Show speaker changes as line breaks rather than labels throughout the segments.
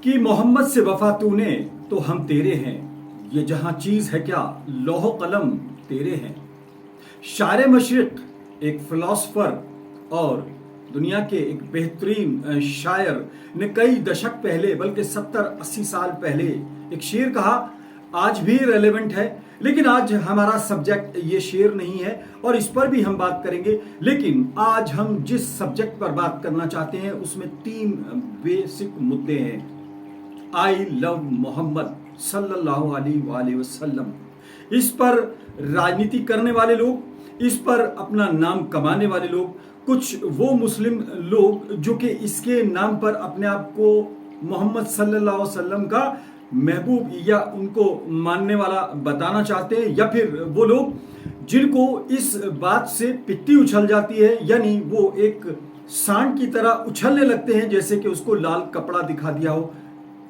कि मोहम्मद से वफा तूने तो हम तेरे हैं, ये जहां चीज है क्या लौह कलम तेरे हैं। शायर मशरिक एक फिलोसफर और दुनिया के एक बेहतरीन शायर ने कई दशक पहले बल्कि 70-80 साल पहले एक शेर कहा, आज भी रेलेवेंट है। लेकिन आज हमारा सब्जेक्ट ये शेर नहीं है और इस पर भी हम बात करेंगे। लेकिन आज हम जिस सब्जेक्ट पर बात करना चाहते हैं उसमें 3 बेसिक मुद्दे हैं। आई लव मोहम्मद सल्लल्लाहु अलैहि वसल्लम। इस पर राजनीति करने वाले लोग, इस पर अपना नाम कमाने वाले लोग, कुछ वो मुस्लिम लोग जो कि इसके नाम पर अपने आप को मोहम्मद सल्लल्लाहु अलैहि वसल्लम का महबूब या उनको मानने वाला बताना चाहते हैं, या फिर वो लोग जिनको इस बात से पिट्ठी उछल जाती है, यानी वो एक सांड की तरह उछलने लगते हैं जैसे कि उसको लाल कपड़ा दिखा दिया हो।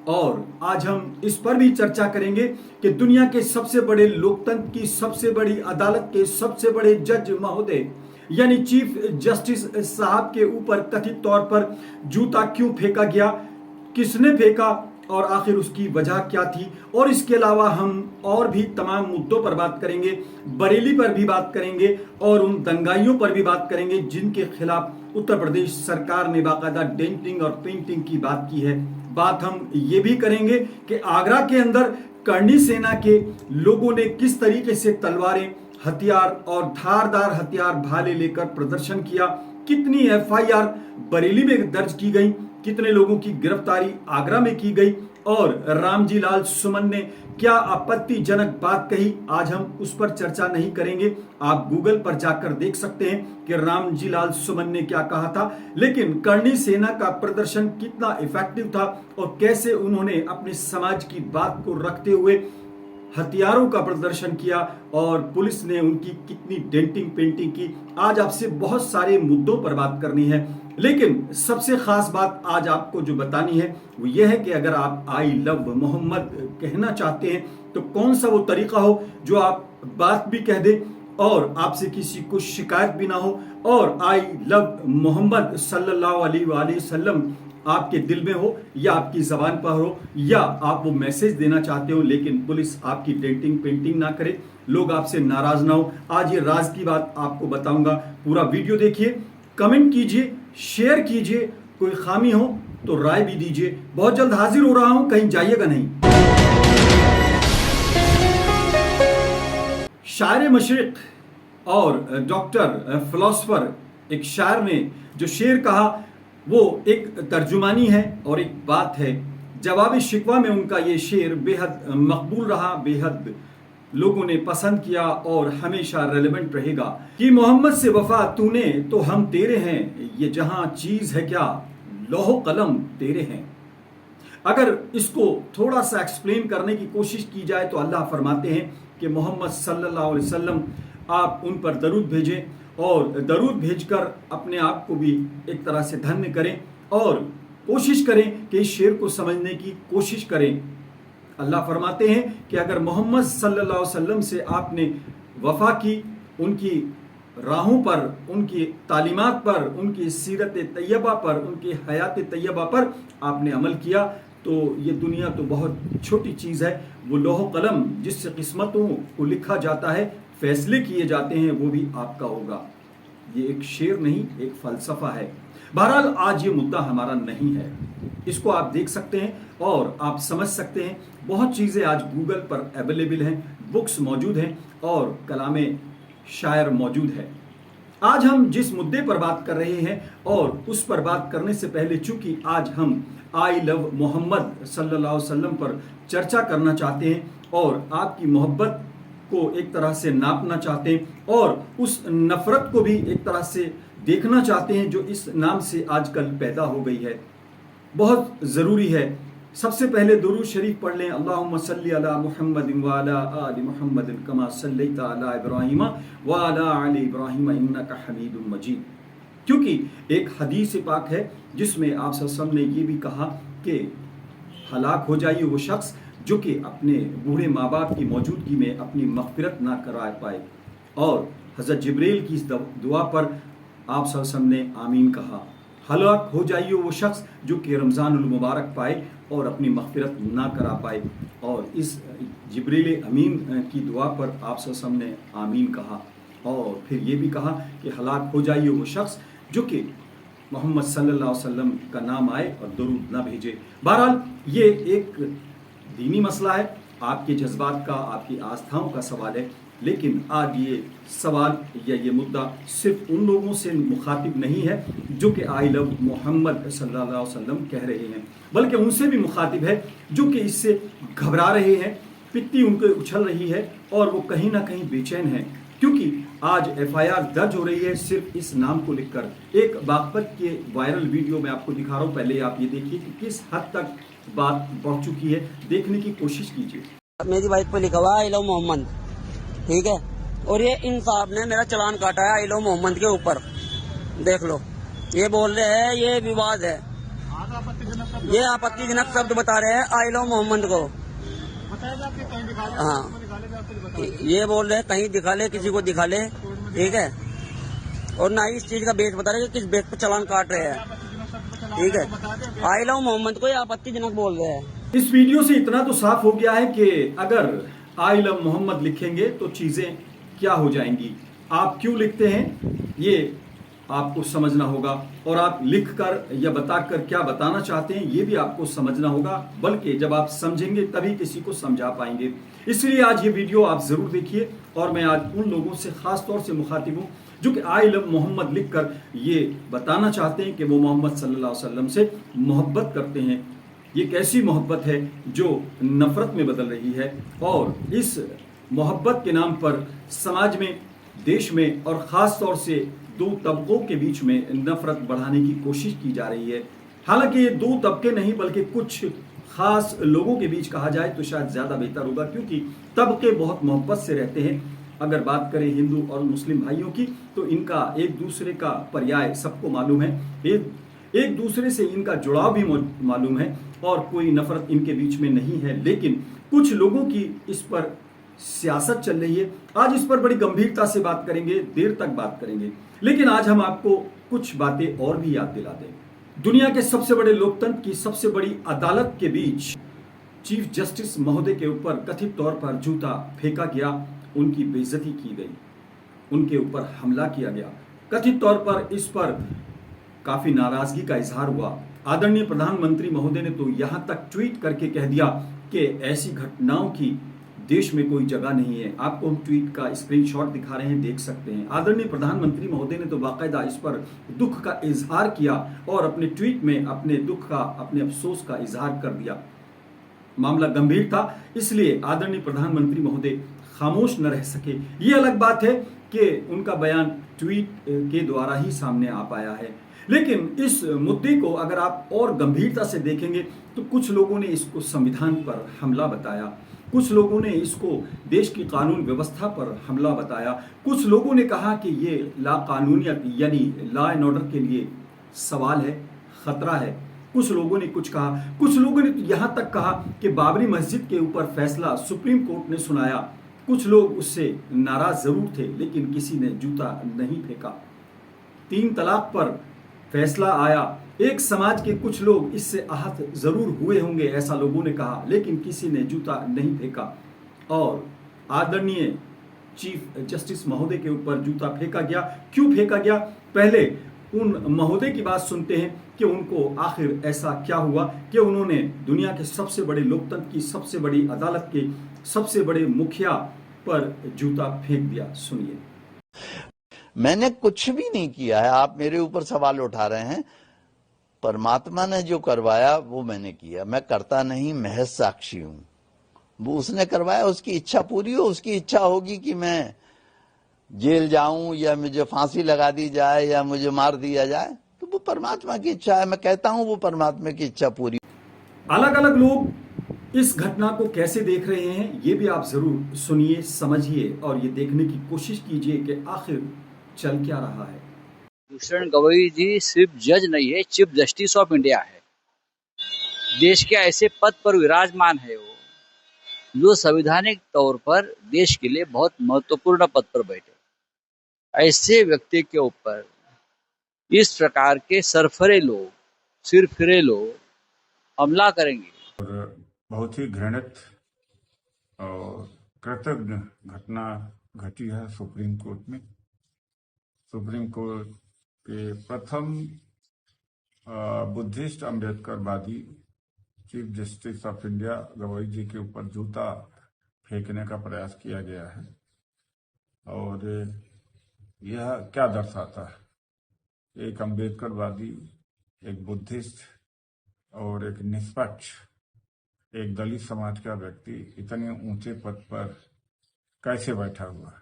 और आज हम इस पर भी चर्चा करेंगे कि दुनिया के सबसे बड़े लोकतंत्र की सबसे बड़ी अदालत के सबसे बड़े जज महोदय यानी चीफ जस्टिस साहब के ऊपर कथित तौर पर जूता क्यों फेंका गया, किसने फेंका और आखिर उसकी वजह क्या थी। और इसके अलावा हम और भी तमाम मुद्दों पर बात करेंगे, बरेली पर भी बात करेंगे और उन दंगाइयों पर भी बात करेंगे जिनके खिलाफ उत्तर प्रदेश सरकार ने बाकायदा डेंटिंग और पेंटिंग की बात की है। बात हम ये भी करेंगे कि आगरा के अंदर करनी सेना के लोगों ने किस तरीके से तलवारें, हथियार और धारदार हथियार भाले लेकर प्रदर्शन किया, कितनी एफआईआर बरेली में दर्ज की गई, कितने लोगों की गिरफ्तारी आगरा में की गई और रामजी लाल सुमन ने क्या आपत्तिजनक बात कही। आज हम उस पर चर्चा नहीं करेंगे, आप गूगल पर जाकर देख सकते हैं कि रामजी लाल सुमन ने क्या कहा था। लेकिन करनी सेना का प्रदर्शन कितना इफेक्टिव था और कैसे उन्होंने अपने समाज की बात को रखते हुए हथियारों का प्रदर्शन किया और पुलिस ने उनकी कितनी डेंटिंग पेंटिंग की। आज आपसे बहुत सारे मुद्दों पर बात करनी है, लेकिन सबसे खास बात आज आपको जो बतानी है वो ये है कि अगर आप आई लव मोहम्मद कहना चाहते हैं तो कौन सा वो तरीका हो जो आप बात भी कह दे और आपसे किसी को शिकायत भी ना हो और आई लव मोहम्मद सल्लल्लाहु अलैहि वसल्लम आपके दिल में हो या आपकी जबान पर हो, या आप वो मैसेज देना चाहते हो लेकिन पुलिस आपकी डेंटिंग पेंटिंग ना करे, लोग आपसे नाराज ना हो। आज ये राज की बात आपको बताऊंगा, पूरा वीडियो देखिए, कमेंट कीजिए, शेयर कीजिए, कोई खामी हो तो राय भी दीजिए। बहुत जल्द हाजिर हो रहा हूं, कहीं जाइएगा नहीं। शायर मशरिक और डॉक्टर फिलोसफर एक शायर ने जो शेर कहा वो एक तर्जुमानी है और एक बात है। जवाब शिकवा में उनका ये शेर बेहद मकबूल रहा, बेहद लोगों ने पसंद किया और हमेशा रेलेवेंट रहेगा कि मोहम्मद से वफा तूने तो हम तेरे हैं, ये जहां चीज है क्या लौह कलम तेरे हैं। अगर इसको थोड़ा सा एक्सप्लेन करने की कोशिश की जाए तो अल्लाह फरमाते हैं कि मोहम्मद सल्लल्लाहु अलैहि वसल्लम आप उन पर दरूद भेजें और दरूद भेजकर अपने आप को भी एक तरह से धन्य करें और कोशिश करें कि इस शेर को समझने की कोशिश करें। अल्लाह फरमाते हैं कि अगर मोहम्मद सल्लल्लाहु अलैहि वसल्लम से आपने वफा की, उनकी राहों पर, उनकी तालीमात पर, उनकी सीरत तैयबा पर, उनकी हयात तैयबा पर आपने अमल किया तो ये दुनिया तो बहुत छोटी चीज़ है। वो लौह कलम जिससे किस्मतों को लिखा जाता है, फैसले किए जाते हैं, वो भी आपका होगा। ये एक शेर नहीं, एक फलसफा है। बहरहाल आज ये मुद्दा हमारा नहीं है, इसको आप देख सकते हैं और आप समझ सकते हैं। बहुत चीज़ें आज गूगल पर अवेलेबल हैं, बुक्स मौजूद हैं और कलामे शायर मौजूद है। आज हम जिस मुद्दे पर बात कर रहे हैं और उस पर बात करने से पहले चूंकि आज हम आई लव मोहम्मद सल्लल्लाहु अलैहि वसल्लम पर चर्चा करना चाहते हैं और आपकी मोहब्बत को एक तरह से नापना चाहते हैं और उस नफरत को भी एक तरह से देखना चाहते हैं जो इस नाम से आजकल पैदा हो गई है, बहुत ज़रूरी है। सबसे पहले दुरूद शरीफ पढ़ लें, अल्लाहुम्मा सल्ली अला मुहम्मदिन व अला आलि मुहम्मदिन कमा सल्लैता अला इब्राहीम व अला आलि इब्राहीम इन्नका हमीदुम मजीद। क्योंकि एक हदीस पाक है जिसमें आप सल्लल्लाहु अलैहि वसल्लम ने ये भी कहा कि हलाक हो जाइए वो शख्स जो कि अपने बूढ़े माँ बाप की मौजूदगी में अपनी मग़फ़िरत ना करा पाए। और हज़रत जिब्रील की इस दुआ पर आप सल्लल्लाहु अलैहि वसल्लम ने आमीन कहा। हलाक हो जाइए वो शख्स जो कि रमज़ानुल मुबारक पाए और अपनी मग़फ़िरत ना करा पाए। और इस जिब्रील अमीन की दुआ पर आप वसल्लम ने आमीन कहा और फिर ये भी कहा कि हलाक हो जाइए वो शख्स जो कि मोहम्मद सल्लल्लाहु अलैहि वसल्लम का नाम आए और दरूद ना भेजे। बहरहाल ये एक दीनी मसला है, आपके जज्बात का, आपकी आस्थाओं का सवाल है। लेकिन आज ये सवाल या ये मुद्दा सिर्फ उन लोगों से मुखातिब नहीं है जो कि आई लव मोहम्मद सल्लल्लाहु अलैहि वसल्लम कह रहे हैं, बल्कि उनसे भी मुखातिब है जो कि इससे घबरा रहे हैं, पित्ती उनके उछल रही है और वो कहीं ना कहीं बेचैन है, क्योंकि आज एफआईआर दर्ज हो रही है सिर्फ इस नाम को लिखकर। एक बागपत के वायरल वीडियो में आपको दिखा रहा हूं, पहले आप ये देखिए कि किस हद तक बात बढ़ चुकी है, देखने की कोशिश कीजिए।
मेरी बाइक पे लिखा हुआ है आई लव मोहम्मद, ठीक है, और ये इन साहब ने मेरा चालान काटा है आई लव मोहम्मद के ऊपर, देख लो। ये बोल रहे हैं ये विवाद है, ये आपत्तिजनक शब्द बता रहे हैं आई लव मोहम्मद को। हाँ, ये बोल रहे हैं कहीं दिखा ले, किसी को दिखा ले, ठीक है, और ना ही इस चीज का बेस बता रहे कि किस बेस पर चालान काट रहे हैं, ठीक है। आई लव मोहम्मद को ये आपत्तिजनक बोल रहे हैं।
इस वीडियो से इतना तो साफ हो गया है कि अगर आई लव मोहम्मद लिखेंगे तो चीजें क्या हो जाएंगी। आप क्यों लिखते हैं ये आपको समझना होगा, और आप लिखकर या बताकर क्या बताना चाहते हैं ये भी आपको समझना होगा, बल्कि जब आप समझेंगे तभी किसी को समझा पाएंगे। इसलिए आज ये वीडियो आप जरूर देखिए, और मैं आज उन लोगों से खास तौर से मुखातिब हूं जो कि आई लव मोहम्मद लिखकर ये बताना चाहते हैं कि वो मोहम्मद सल्लल्लाहु अलैहि वसल्लम से मोहब्बत करते हैं। ये कैसी मोहब्बत है जो नफरत में बदल रही है, और इस मोहब्बत के नाम पर समाज में, देश में और ख़ास तौर से दो तबकों के बीच में नफरत बढ़ाने की कोशिश की जा रही है। हालांकि ये दो तबके नहीं बल्कि कुछ खास लोगों के बीच कहा जाए तो शायद ज़्यादा बेहतर होगा, क्योंकि तबके बहुत मोहब्बत से रहते हैं। अगर बात करें हिंदू और मुस्लिम भाइयों की तो इनका एक दूसरे का पर्याय सबको मालूम है, एक दूसरे से इनका जुड़ाव भी मालूम है और कोई नफरत इनके बीच में नहीं है। लेकिन कुछ लोगों की इस पर सियासत चल रही है। आज इस पर बड़ी गंभीरता से बात करेंगे, देर तक बात करेंगे, लेकिन आज हम आपको कुछ बातें और भी याद दिला दें। दुनिया के सबसे बड़े लोकतंत्र की सबसे बड़ी अदालत के बीच चीफ जस्टिस महोदय के ऊपर कथित तौर पर जूता फेंका गया, उनकी बेइज्जती की गई, उनके ऊपर हमला किया गया। कथित तौर पर इस पर काफी नाराजगी का इजहार हुआ। आदरणीय प्रधानमंत्री महोदय ने तो यहां तक ट्वीट करके कह दिया कि ऐसी घटनाओं की देश में कोई जगह नहीं है। आपको हम ट्वीट का स्क्रीनशॉट दिखा रहे हैं, देख सकते हैं। आदरणीय प्रधानमंत्री महोदय ने तो बाकायदा इस पर दुख का इजहार किया और अपने ट्वीट में अपने दुख का, अपने अफसोस का इजहार कर दिया। मामला गंभीर था, इसलिए आदरणीय प्रधानमंत्री महोदय खामोश न रह सके। ये अलग बात है कि उनका बयान ट्वीट के द्वारा ही सामने आ पाया है, लेकिन इस मुद्दे को अगर आप और गंभीरता से देखेंगे तो कुछ लोगों ने इसको संविधान पर हमला बताया, कुछ लोगों ने इसको देश की कानून व्यवस्था पर हमला बताया, कुछ लोगों ने कहा कि ये लाकानूनियत यानी लॉ एंड ऑर्डर के लिए सवाल है, खतरा है। कुछ लोगों ने कुछ कहा, कुछ लोगों ने तो यहाँ तक कहा कि बाबरी मस्जिद के ऊपर फैसला सुप्रीम कोर्ट ने सुनाया। कुछ लोग उससे नाराज जरूर थे, लेकिन किसी ने जूता नहीं फेंका। 3 तलाक पर फैसला आया, एक समाज के कुछ लोग इससे आहत जरूर हुए होंगे, ऐसा लोगों ने कहा, लेकिन किसी ने जूता नहीं फेंका। और आदरणीय चीफ जस्टिस महोदय के ऊपर जूता फेंका गया। क्यों फेंका गया? पहले उन महोदय की बात सुनते हैं कि उनको आखिर ऐसा क्या हुआ कि उन्होंने दुनिया के सबसे बड़े लोकतंत्र की सबसे बड़ी अदालत के सबसे बड़े मुखिया पर जूता फेंक दिया। सुनिए।
मैंने कुछ भी नहीं किया है, आप मेरे ऊपर सवाल उठा रहे हैं। परमात्मा ने जो करवाया वो मैंने किया, मैं करता नहीं, महज साक्षी हूं। वो उसने करवाया, उसकी इच्छा पूरी हो, उसकी इच्छा होगी कि मैं जेल जाऊं या मुझे फांसी लगा दी जाए या मुझे मार दिया जाए, तो वो परमात्मा की इच्छा है। मैं कहता हूं वो परमात्मा की इच्छा पूरी।
अलग अलग लोग इस घटना को कैसे देख रहे हैं ये भी आप जरूर सुनिए, समझिए और ये देखने की कोशिश कीजिए कि आखिर चल क्या रहा है।
भूषण गवई जी सिर्फ जज नहीं है, चीफ जस्टिस ऑफ इंडिया है। देश के ऐसे पद पर विराजमान है वो, जो संवैधानिक तौर पर देश के लिए बहुत महत्वपूर्ण पद पर बैठे। ऐसे व्यक्ति के ऊपर इस प्रकार के सरफरे लोग, सिरफिरे लोग हमला करेंगे।
और बहुत ही घृणित और कृतज्ञ घटना घटी है सुप्रीम कोर्ट में। सुप्रीम कोर्ट के प्रथम बुद्धिस्ट अम्बेडकरवादी chief justice of India Gavai ji के ऊपर जूता फेंकने का प्रयास किया गया है। और यह क्या दर्शाता है? एक अम्बेडकरवादी, एक बुद्धिस्ट और एक निष्पक्ष, एक दलित समाज का व्यक्ति इतने ऊंचे पद पर कैसे बैठा हुआ है?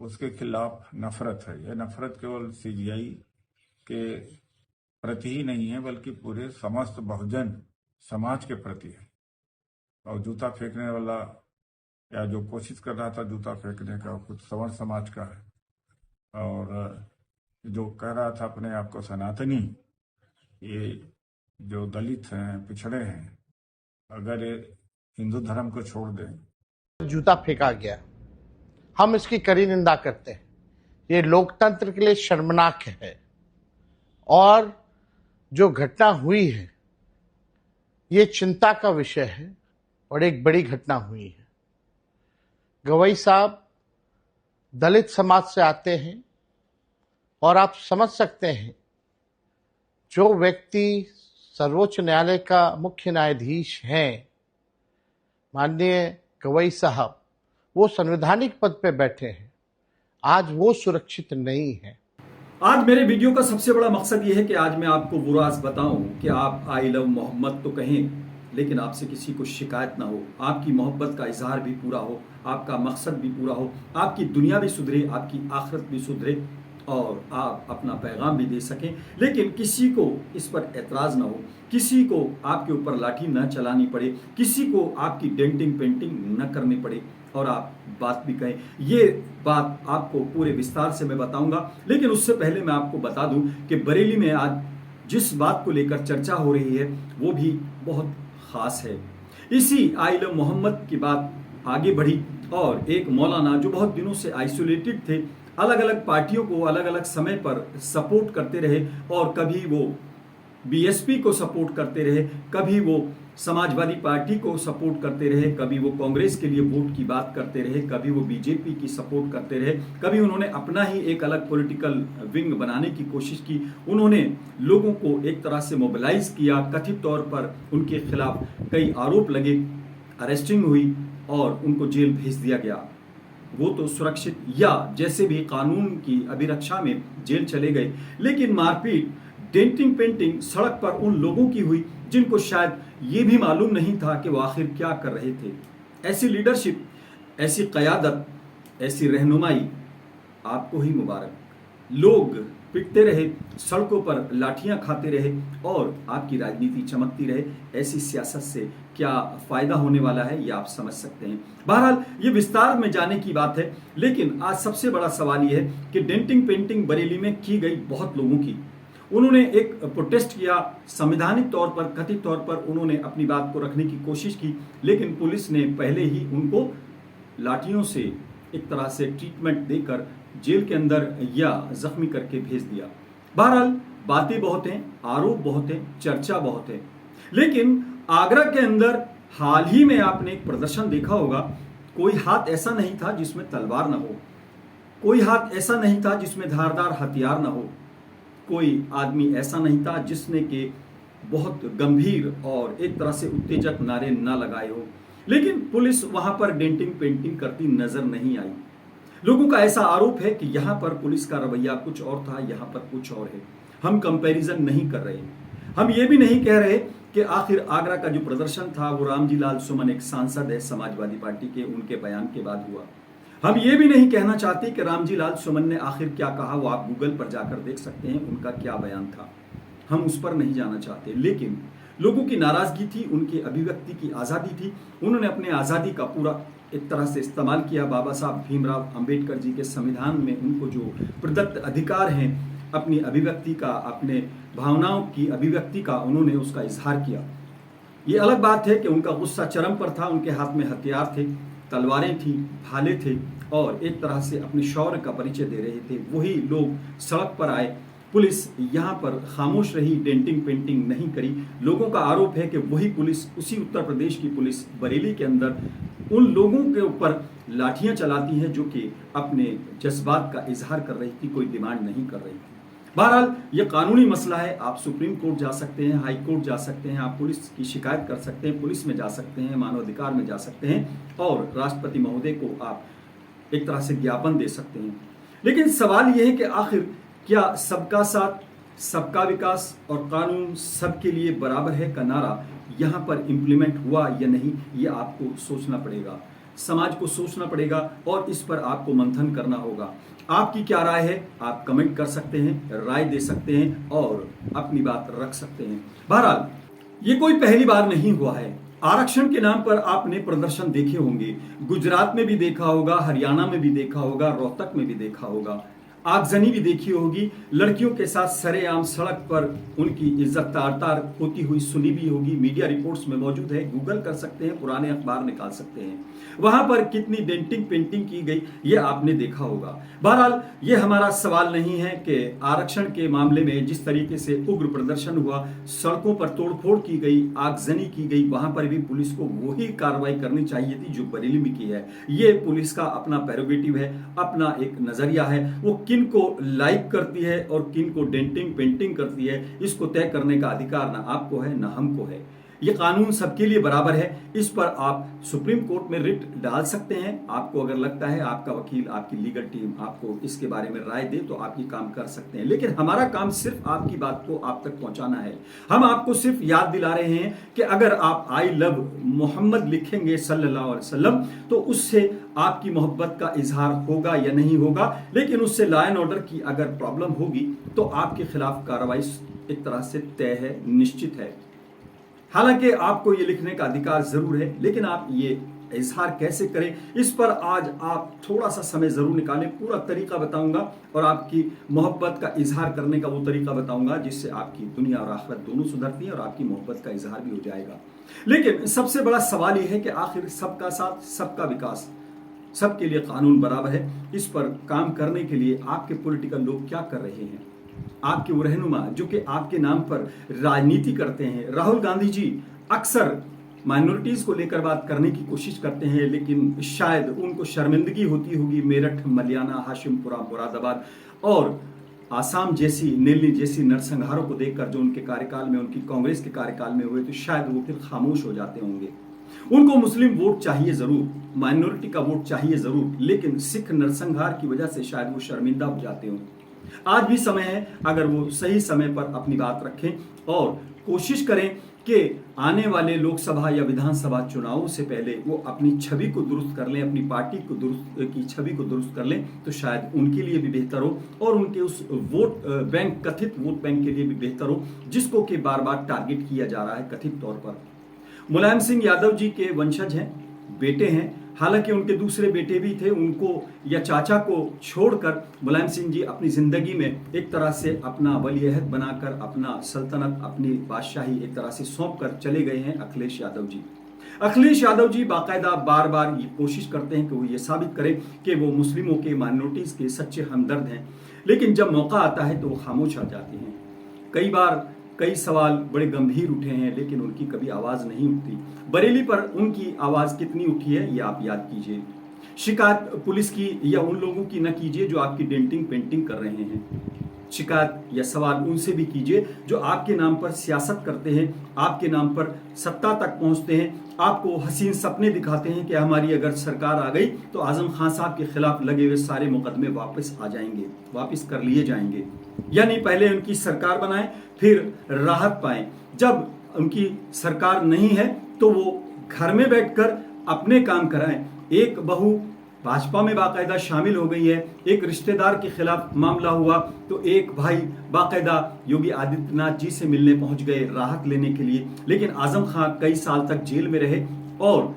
उसके खिलाफ नफरत है। यह नफरत केवल सीजीआई के प्रति ही नहीं है, बल्कि पूरे समस्त बहुजन समाज के प्रति है। और जूता फेंकने वाला या जो कोशिश कर रहा था जूता फेंकने का, कुछ सवर्ण समाज का है। और जो कह रहा था अपने आप को सनातनी, ये जो दलित हैं, पिछड़े हैं, अगर ये हिंदू धर्म को छोड़ दें।
जूता फेंका गया, हम इसकी कड़ी निंदा करते हैं। ये लोकतंत्र के लिए शर्मनाक है। और जो घटना हुई है ये चिंता का विषय है और एक बड़ी घटना हुई है। गवई साहब दलित समाज से आते हैं और आप समझ सकते हैं जो व्यक्ति सर्वोच्च न्यायालय का मुख्य न्यायाधीश हैं, माननीय गवई साहब, वो संवैधानिक पद पे बैठे हैं, आज वो सुरक्षित नहीं है।
आज मेरे वीडियो का सबसे बड़ा मकसद ये है कि आज मैं आपको वो राज बताऊं कि आप आई लव मोहम्मद तो कहें, लेकिन आपसे किसी को शिकायत ना हो, आपकी मोहब्बत का इजहार भी पूरा हो, आपका मकसद भी पूरा हो, आपकी दुनिया भी सुधरे, आपकी आखिरत भी सुधरे और आप अपना पैगाम भी दे सकें। लेकिन किसी को इस पर एतराज़ ना हो, किसी को आपके ऊपर लाठी न चलानी पड़े, किसी को आपकी डेंटिंग पेंटिंग न करनी पड़े और आप बात भी कहें। ये बात आपको पूरे विस्तार से मैं बताऊंगा। लेकिन उससे पहले मैं आपको बता दूं कि बरेली में आज जिस बात को लेकर चर्चा हो रही है वो भी बहुत खास है। इसी आई लव मोहम्मद की बात आगे बढ़ी और एक मौलाना जो बहुत दिनों से आइसोलेटेड थे, अलग अलग पार्टियों को अलग अलग समय पर सपोर्ट करते रहे और कभी वो बीएसपी को सपोर्ट करते रहे, कभी वो समाजवादी पार्टी को सपोर्ट करते रहे, कभी वो कांग्रेस के लिए वोट की बात करते रहे, कभी वो बीजेपी की सपोर्ट करते रहे, कभी उन्होंने अपना ही एक अलग पॉलिटिकल विंग बनाने की कोशिश की। उन्होंने लोगों को एक तरह से मोबिलाइज किया, कथित तौर पर उनके खिलाफ कई आरोप लगे, अरेस्टिंग हुई और उनको जेल भेज दिया गया। वो तो सुरक्षित या जैसे भी कानून की अभिरक्षा में जेल चले गए। लेकिन मारपीट, डेंटिंग पेंटिंग सड़क पर उन लोगों की हुई जिनको शायद ये भी मालूम नहीं था कि वो आखिर क्या कर रहे थे। ऐसी लीडरशिप, ऐसी क़यादत, ऐसी रहनुमाई आपको ही मुबारक। लोग पिटते रहे, सड़कों पर लाठियां खाते रहे और आपकी राजनीति चमकती रहे। ऐसी सियासत से क्या फायदा होने वाला है ये आप समझ सकते हैं। बहरहाल ये विस्तार में जाने की बात है, लेकिन आज सबसे बड़ा सवाल ये है कि डेंटिंग पेंटिंग बरेली में की गई बहुत लोगों की। उन्होंने एक प्रोटेस्ट किया, संवैधानिक तौर पर, कथित तौर पर उन्होंने अपनी बात को रखने की कोशिश की, लेकिन पुलिस ने पहले ही उनको लाठियों से एक तरह से ट्रीटमेंट देकर जेल के अंदर या जख्मी करके भेज दिया। बहरहाल बातें बहुत हैं, आरोप बहुत हैं, चर्चा बहुत है। लेकिन आगरा के अंदर हाल ही में आपने एक प्रदर्शन देखा होगा। कोई हाथ ऐसा नहीं था जिसमें तलवार ना हो, कोई हाथ ऐसा नहीं था जिसमें धारदार हथियार ना हो, कोई आदमी ऐसा नहीं था जिसने के बहुत गंभीर और एक तरह से उत्तेजक नारे ना लगाए हो। लेकिन पुलिस वहां पर डेंटिंग पेंटिंग करती नजर नहीं आई। लोगों का ऐसा आरोप है कि यहाँ पर पुलिस का रवैया कुछ और था, यहाँ पर कुछ और है। हम कंपैरिजन नहीं कर रहे, हम ये भी नहीं कह रहे कि आखिर आगरा का जो प्रदर्शन था वो रामजी लाल सुमन एक सांसद है समाजवादी पार्टी के, उनके बयान के बाद हुआ। हम ये भी नहीं कहना चाहते कि रामजी लाल सुमन ने आखिर क्या कहा, वो आप गूगल पर जाकर देख सकते हैं उनका क्या बयान था। हम उस पर नहीं जाना चाहते। लेकिन लोगों की नाराजगी थी, उनकी अभिव्यक्ति की आज़ादी थी, उन्होंने अपने आज़ादी का पूरा एक तरह से इस्तेमाल किया। बाबा साहब भीमराव अंबेडकर जी के संविधान में उनको जो प्रदत्त अधिकार हैं अपनी अभिव्यक्ति का, अपने भावनाओं की अभिव्यक्ति का, उन्होंने उसका इजहार किया। ये अलग बात है कि उनका गुस्सा चरम पर था, उनके हाथ में हथियार थे, तलवारें थी, भाले थे और एक तरह से अपने शौर्य का परिचय दे रहे थे। वही लोग सड़क पर आए पुलिस यहाँ पर खामोश रही, डेंटिंग पेंटिंग नहीं करी। लोगों का आरोप है कि वही पुलिस, उसी उत्तर प्रदेश की पुलिस बरेली के अंदर उन लोगों के ऊपर लाठियां चलाती है जो कि अपने जज्बात का इजहार कर रही थी, कोई डिमांड नहीं कर रही थी। बहरहाल ये कानूनी मसला है, आप सुप्रीम कोर्ट जा सकते हैं, हाई कोर्ट जा सकते हैं, आप पुलिस की शिकायत कर सकते हैं, पुलिस में जा सकते हैं, मानवाधिकार में जा सकते हैं और राष्ट्रपति महोदय को आप एक तरह से ज्ञापन दे सकते हैं। लेकिन सवाल यह है कि आखिर क्या सबका साथ सबका विकास और कानून सबके लिए बराबर है का नारा यहाँ पर इम्प्लीमेंट हुआ या नहीं, ये आपको सोचना पड़ेगा, समाज को सोचना पड़ेगा और इस पर आपको मंथन करना होगा। आपकी क्या राय है, आप कमेंट कर सकते हैं, राय दे सकते हैं और अपनी बात रख सकते हैं। बहरहाल ये कोई पहली बार नहीं हुआ है। आरक्षण के नाम पर आपने प्रदर्शन देखे होंगे, गुजरात में भी देखा होगा, हरियाणा में भी देखा होगा, रोहतक में भी देखा होगा, आगजनी भी देखी होगी, लड़कियों के साथ सरेआम सड़क पर उनकी इज्जत तार-तार होती हुई सुनी भी होगी, मीडिया रिपोर्ट्स में मौजूद है, गूगल कर सकते हैं, पुराने अखबार निकाल सकते हैं, वहां पर कितनी डेंटिंग पेंटिंग की गई ये आपने देखा होगा। बहरहाल ये हमारा सवाल नहीं है कि आरक्षण के मामले में जिस तरीके से उग्र प्रदर्शन हुआ, सड़कों पर तोड़फोड़ की गई, आगजनी की गई, वहां पर भी पुलिस को वही कार्रवाई करनी चाहिए थी जो बरेली में की है। ये पुलिस का अपना प्रेरोगेटिव है, अपना एक नजरिया है, वो किन को लाइक करती है और किन को डेंटिंग पेंटिंग करती है इसको तय करने का अधिकार ना आपको है ना हमको है। ये कानून सबके लिए बराबर है। इस पर आप सुप्रीम कोर्ट में रिट डाल सकते हैं। आपको अगर लगता है, आपका वकील, आपकी लीगल टीम आपको इसके बारे में राय दे तो आप ये काम कर सकते हैं। लेकिन हमारा काम सिर्फ आपकी बात को आप तक पहुंचाना है। हम आपको सिर्फ याद दिला रहे हैं कि अगर आप आई लव मोहम्मद लिखेंगे सल्लल्लाहु अलैहि वसल्लम तो उससे आपकी मोहब्बत का इजहार होगा या नहीं होगा, लेकिन उससे लॉ एंड ऑर्डर की अगर प्रॉब्लम होगी तो आपके खिलाफ कार्रवाई एक तरह से तय है, निश्चित है। हालांकि आपको ये लिखने का अधिकार जरूर है, लेकिन आप ये इजहार कैसे करें इस पर आज आप थोड़ा सा समय जरूर निकालें। पूरा तरीका बताऊंगा और आपकी मोहब्बत का इजहार करने का वो तरीका बताऊंगा जिससे आपकी दुनिया और आखिरत दोनों सुधरती है और आपकी मोहब्बत का इजहार भी हो जाएगा। लेकिन सबसे बड़ा सवाल यह है कि आखिर सबका साथ सबका विकास, सबके लिए कानून बराबर है, इस पर काम करने के लिए आपके पॉलिटिकल लोग क्या कर रहे हैं? आपके वो रहनुमा जो कि आपके नाम पर राजनीति करते हैं। राहुल गांधी जी अक्सर माइनॉरिटीज को लेकर बात करने की कोशिश करते हैं, लेकिन शायद उनको शर्मिंदगी होती होगी मेरठ, मलियाना, हाशिमपुरा, मुरादाबाद और आसाम जैसी, नेली जैसी नरसंहारों को देखकर जो उनके कार्यकाल में, उनकी कांग्रेस के कार्यकाल में हुए, तो शायद वो फिर खामोश हो जाते होंगे। उनको मुस्लिम वोट चाहिए जरूर, माइनॉरिटी का वोट चाहिए जरूर, लेकिन सिख नरसंहार की वजह से शायद वो शर्मिंदा हो जाते हों। आज भी समय है, अगर वो सही समय पर अपनी बात रखें और कोशिश करें कि आने वाले लोकसभा या विधानसभा चुनावों से पहले वो अपनी छवि को दुरुस्त कर लें, अपनी पार्टी को की छवि को दुरुस्त कर लें, तो शायद उनके लिए भी बेहतर हो और उनके उस वोट बैंक, कथित वोट बैंक के लिए भी बेहतर हो जिसको कि बार बार टारगेट किया जा रहा है कथित तौर पर। मुलायम सिंह यादव जी के वंशज हैं, बेटे हैं, हालांकि उनके दूसरे बेटे भी थे, उनको या चाचा को छोड़कर मुलायम सिंह जी अपनी जिंदगी में एक तरह से अपना वलीअहद बनाकर, अपना सल्तनत, अपनी बादशाही एक तरह से सौंप कर चले गए हैं अखिलेश यादव जी। अखिलेश यादव जी बाकायदा बार बार ये कोशिश करते हैं कि वो ये साबित करें कि वो मुस्लिमों के, माइनॉरिटीज के सच्चे हमदर्द हैं, लेकिन जब मौका आता है तो वो खामोश आ जाते हैं। कई बार कई सवाल बड़े गंभीर उठे हैं, लेकिन उनकी कभी आवाज नहीं उठती। बरेली पर उनकी आवाज कितनी उठी है ये आप याद कीजिए। शिकायत पुलिस की या उन लोगों की न कीजिए जो आपकी डेंटिंग पेंटिंग कर रहे हैं। शिकायत या सवाल उनसे भी कीजिए जो आपके नाम पर सियासत करते हैं, आपके नाम पर सत्ता तक पहुंचते हैं, आपको हसीन सपने दिखाते हैं कि हमारी अगर सरकार आ गई तो आजम खान साहब के खिलाफ लगे हुए सारे मुकदमे वापस आ जाएंगे, वापस कर लिए जाएंगे। यानी पहले उनकी सरकार बनाएं, फिर राहत पाएं। जब उनकी सरकार नहीं है तो वो घर में बैठकर अपने काम कराएं। एक बहू भाजपा में बाकायदा शामिल हो गई है, एक रिश्तेदार के खिलाफ मामला हुआ तो एक भाई बाकायदा योगी आदित्यनाथ जी से मिलने पहुंच गए राहत लेने के लिए, लेकिन आजम खान कई साल तक जेल में रहे और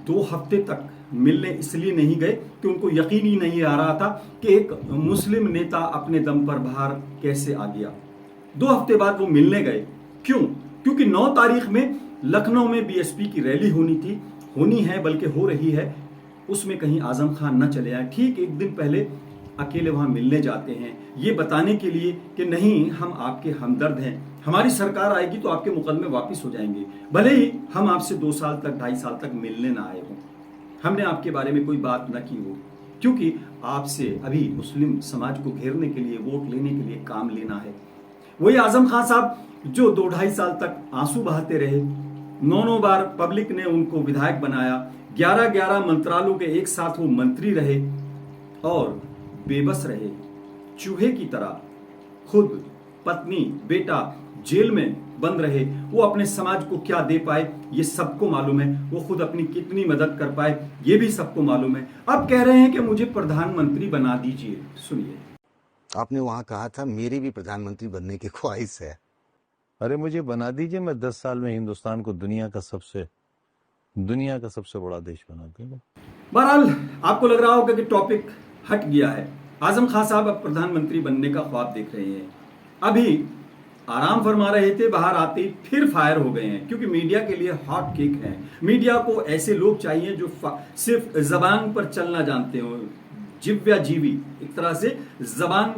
2 हफ्ते तक मिलने इसलिए नहीं गए कि उनको यकीन ही नहीं आ रहा था कि एक मुस्लिम नेता अपने दम पर बाहर कैसे आ गया। 2 हफ्ते बाद वो मिलने गए। क्यों? क्योंकि 9 तारीख में लखनऊ में बीएसपी की रैली होनी है, बल्कि हो रही है, उसमें कहीं आजम खान न चले आए। ठीक एक दिन पहले अकेले वहां मिलने जाते हैं ये बताने के लिए कि नहीं हम आपके हमदर्द हैं, हमारी सरकार आएगी तो आपके मुकदमे वापस हो जाएंगे, भले ही हम आपसे 2 साल तक 2.5 साल तक मिलने ना आए हों, हमने आपके बारे में कोई बात न की हो, क्योंकि आपसे अभी मुस्लिम समाज को घेरने के लिए, वोट लेने के लिए काम लेना है। वही आजम खान साहब जो 2-2.5 साल तक आंसू बहाते रहे, 9 बार पब्लिक ने उनको विधायक बनाया, 11 मंत्रालयों के एक साथ वो मंत्री रहे और बेबस रहे, चूहे की तरह खुद पत्नी बेटा जेल में बंद रहे, वो अपने समाज को क्या दे पाए ये सबको मालूम है, वो खुद अपनी कितनी मदद कर पाए ये भी सबको मालूम है। अब कह रहे हैं कि मुझे प्रधानमंत्री बना दीजिए। सुनिए,
आपने वहां कहा था मेरी भी प्रधानमंत्री बनने की ख्वाहिश है।
अरे मुझे बना दीजिए, मैं 10 साल में हिंदुस्तान को दुनिया का सबसे बड़ा देश बना दूंगा।
बहरहाल आपको लग रहा होगा कि टॉपिक हट गया है, आजम खान साहब अब प्रधानमंत्री बनने का ख्वाब देख रहे हैं। अभी आराम फरमा रहे थे, बाहर आते ही फिर फायर हो गए हैं, क्योंकि मीडिया के लिए हॉट केक है। मीडिया को ऐसे लोग चाहिए जो सिर्फ जबान पर चलना जानते हो, जिव्या जीवी, एक तरह से जबान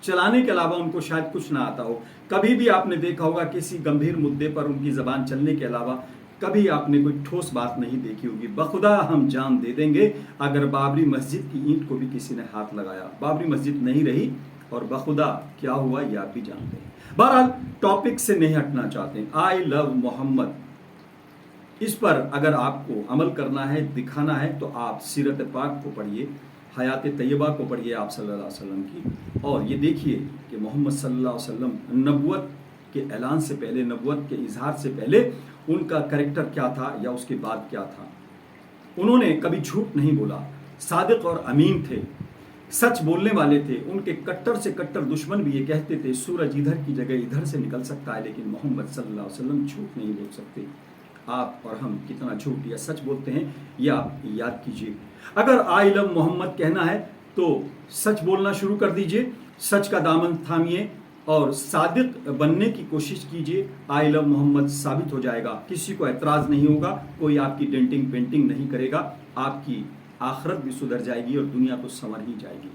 चलाने के अलावा उनको शायद कुछ ना आता हो। कभी भी आपने देखा होगा किसी गंभीर मुद्दे पर उनकी जबान चलने के अलावा कभी आपने कोई ठोस बात नहीं देखी होगी। बखुदा हम जान दे देंगे अगर बाबरी मस्जिद की ईंट को भी किसी ने हाथ लगाया। बाबरी मस्जिद नहीं रही और बखुदा क्या हुआ ये आप भी जानते हैं। बहरहाल टॉपिक से नहीं हटना चाहते। आई लव मोहम्मद, इस पर अगर आपको अमल करना है, दिखाना है, तो आप सीरत पाक को पढ़िए, हयात तैयबा को पढ़िए आप सल्लल्लाहु अलैहि वसल्लम की, और ये देखिए कि मोहम्मद सल्लल्लाहु अलैहि वसल्लम नबुवत के ऐलान से पहले, नबुवत के इजहार से पहले उनका कैरेक्टर क्या था या उसके बाद क्या था। उन्होंने कभी झूठ नहीं बोला, सादिक और अमीन थे, सच बोलने वाले थे। उनके कट्टर से कट्टर दुश्मन भी ये कहते थे सूरज इधर की जगह इधर से निकल सकता है, लेकिन मोहम्मद सल्लल्लाहु अलैहि वसल्लम झूठ नहीं बोल सकते। आप और हम कितना झूठ या सच बोलते हैं ये आप याद कीजिए। अगर आई लव मोहम्मद कहना है तो सच बोलना शुरू कर दीजिए, सच का दामन थामिए और सादिक बनने की कोशिश कीजिए। आई लव मोहम्मद साबित हो जाएगा, किसी को एतराज नहीं होगा, कोई आपकी डेंटिंग पेंटिंग नहीं करेगा, आपकी आखिरत भी सुधर जाएगी और दुनिया तो संवर ही जाएगी।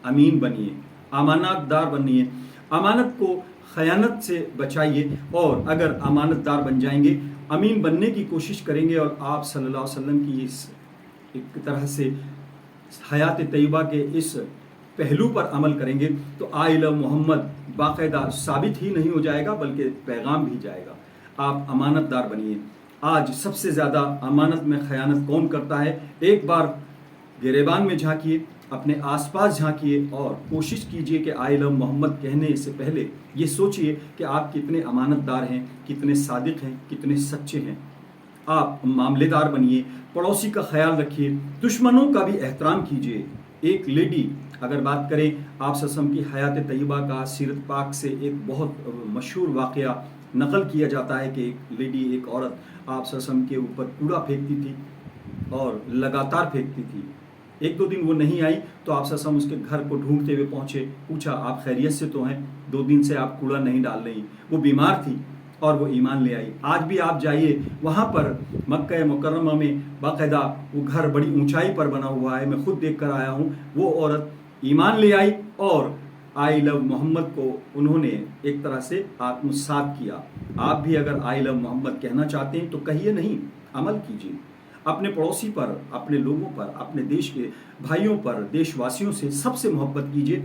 अमीन बनिए, अमानतदार बनिए, अमानत को खयानत से बचाइए, और अगर अमानतदार बन जाएंगे, अमीन बनने की कोशिश करेंगे और आप सल्लल्लाहु अलैहि वसल्लम की इस एक तरह से हयात तैयबा के इस पहलू पर अमल करेंगे, तो आई लव मोहम्मद बाकायदा साबित ही नहीं हो जाएगा बल्कि पैगाम भी जाएगा। आप अमानतदार बनिए। आज सबसे ज़्यादा अमानत में खयानत कौन करता है? एक बार गिरेबान में झांकिए, अपने आसपास झांकिए और कोशिश कीजिए कि आई लव मोहम्मद कहने से पहले ये सोचिए कि आप कितने अमानतदार हैं, कितने सादिक हैं, कितने सच्चे हैं। आप मामलेदार बनिए, पड़ोसी का ख्याल रखिए, दुश्मनों का भी एहतराम कीजिए। एक लेडी, अगर बात करें आप सल्लम की हयात तैयबा का, सीरत पाक से एक बहुत मशहूर वाक़या नकल किया जाता है कि एक लेडी, एक औरत आप सल्लम के ऊपर कूड़ा फेंकती थी और लगातार फेंकती थी। 1-2 दिन वो नहीं आई तो आप सल्लम उसके घर को ढूंढते हुए पहुंचे, पूछा आप खैरियत से तो हैं, 2 दिन से आप कूड़ा नहीं डाल रही। वो बीमार थी और वो ईमान ले आई। आज भी आप जाइए वहाँ पर मक्का मुकर्रमा में, बाकायदा वो घर बड़ी ऊंचाई पर बना हुआ है, मैं खुद देख कर आया हूँ। वो औरत ईमान ले आई और आई लव मोहम्मद को उन्होंने एक तरह से आत्मसात किया। आप भी अगर आई लव मोहम्मद कहना चाहते हैं तो कहिए नहीं, अमल कीजिए। अपने पड़ोसी पर, अपने लोगों पर, अपने देश के भाइयों पर, देशवासियों से सबसे मोहब्बत कीजिए,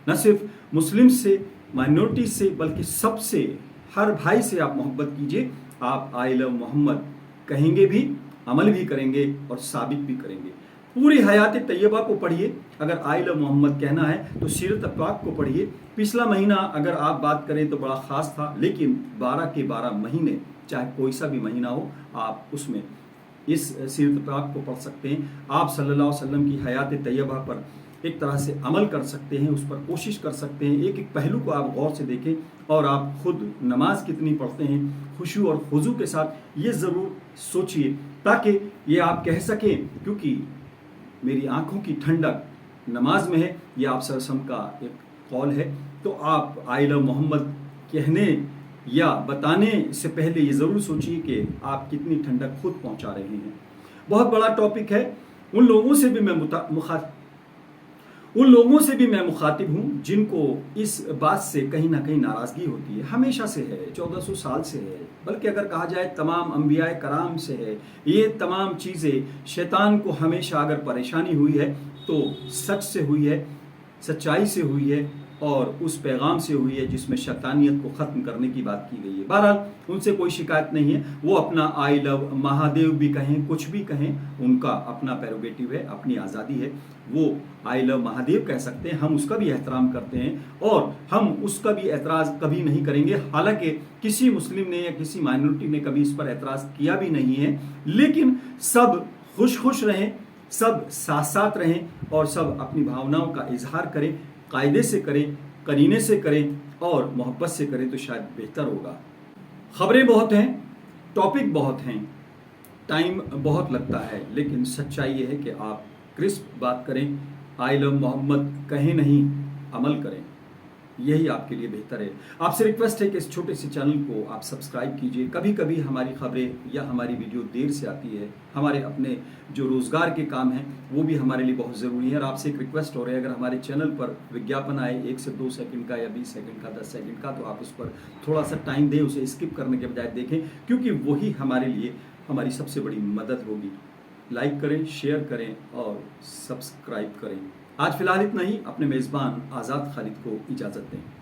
न सिर्फ मुस्लिम से, माइनॉरिटी से, बल्कि सबसे, हर भाई से आप मोहब्बत कीजिए। आप आई लव मोहम्मद कहेंगे भी, अमल भी करेंगे और साबित भी करेंगे। पूरी हयात तैयबा को पढ़िए। अगर आई लव मोहम्मद कहना है तो सीरत पाक को पढ़िए। पिछला महीना अगर आप बात करें तो बड़ा ख़ास था, लेकिन 12 के 12 महीने, चाहे कोई सा भी महीना हो, आप उसमें इस सीरत पाक को पढ़ सकते हैं। आप सल्लल्लाहु अलैहि वसल्लम की हयात तैयबा पर एक तरह से अमल कर सकते हैं, उस पर कोशिश कर सकते हैं। एक एक पहलू को आप गौर से देखें और आप खुद नमाज कितनी पढ़ते हैं खुशू और खुजू के साथ, ये ज़रूर सोचिए, ताकि ये आप कह सकें क्योंकि मेरी आंखों की ठंडक नमाज में है। ये आप सल्लम का एक कौल है। तो आप आई लव मोहम्मद कहने या बताने से पहले ये ज़रूर सोचिए कि आप कितनी ठंडक खुद पहुंचा रहे हैं। बहुत बड़ा टॉपिक है। उन लोगों से भी मैं उन लोगों से भी मैं मुखातिब हूं जिनको इस बात से कहीं ना कहीं नाराजगी होती है, हमेशा से है, 1400 साल से है, बल्कि अगर कहा जाए तमाम अंबियाए कराम से है। ये तमाम चीज़ें शैतान को हमेशा अगर परेशानी हुई है तो सच से हुई है, सच्चाई से हुई है और उस पैगाम से हुई है जिसमें शैतानियत को ख़त्म करने की बात की गई है। बहरहाल उनसे कोई शिकायत नहीं है, वो अपना आई लव महादेव भी कहें, कुछ भी कहें, उनका अपना प्रेरोगेटिव है, अपनी आज़ादी है, वो आई लव महादेव कह सकते हैं, हम उसका भी एहतराम करते हैं और हम उसका भी एतराज़ कभी नहीं करेंगे। हालांकि किसी मुस्लिम ने या किसी माइनॉरिटी ने कभी इस पर एतराज़ किया भी नहीं है, लेकिन सब खुश रहें, सब साथ साथ रहें और सब अपनी भावनाओं का इजहार करें, कायदे से करें, करीने से करें और मोहब्बत से करें तो शायद बेहतर होगा। खबरें बहुत हैं, टॉपिक बहुत हैं, टाइम बहुत लगता है, लेकिन सच्चाई ये है कि आप क्रिस्प बात करें, आई लव मोहम्मद कहें नहीं, अमल करें, यही आपके लिए बेहतर है। आपसे रिक्वेस्ट है कि इस छोटे से चैनल को आप सब्सक्राइब कीजिए। कभी कभी हमारी खबरें या हमारी वीडियो देर से आती है, हमारे अपने जो रोज़गार के काम हैं वो भी हमारे लिए बहुत ज़रूरी है और आपसे एक रिक्वेस्ट हो रही है, अगर हमारे चैनल पर विज्ञापन आए 1 से 2 सेकंड का या 20 सेकंड का, 10 सेकंड का, तो आप उस पर थोड़ा सा टाइम दें, उसे स्किप करने के बजाय देखें, क्योंकि वही हमारे लिए हमारी सबसे बड़ी मदद होगी। लाइक करें, शेयर करें और सब्सक्राइब करें। आज फिलहाल इतना ही। अपने मेज़बान आज़ाद खालिद को इजाज़त दें।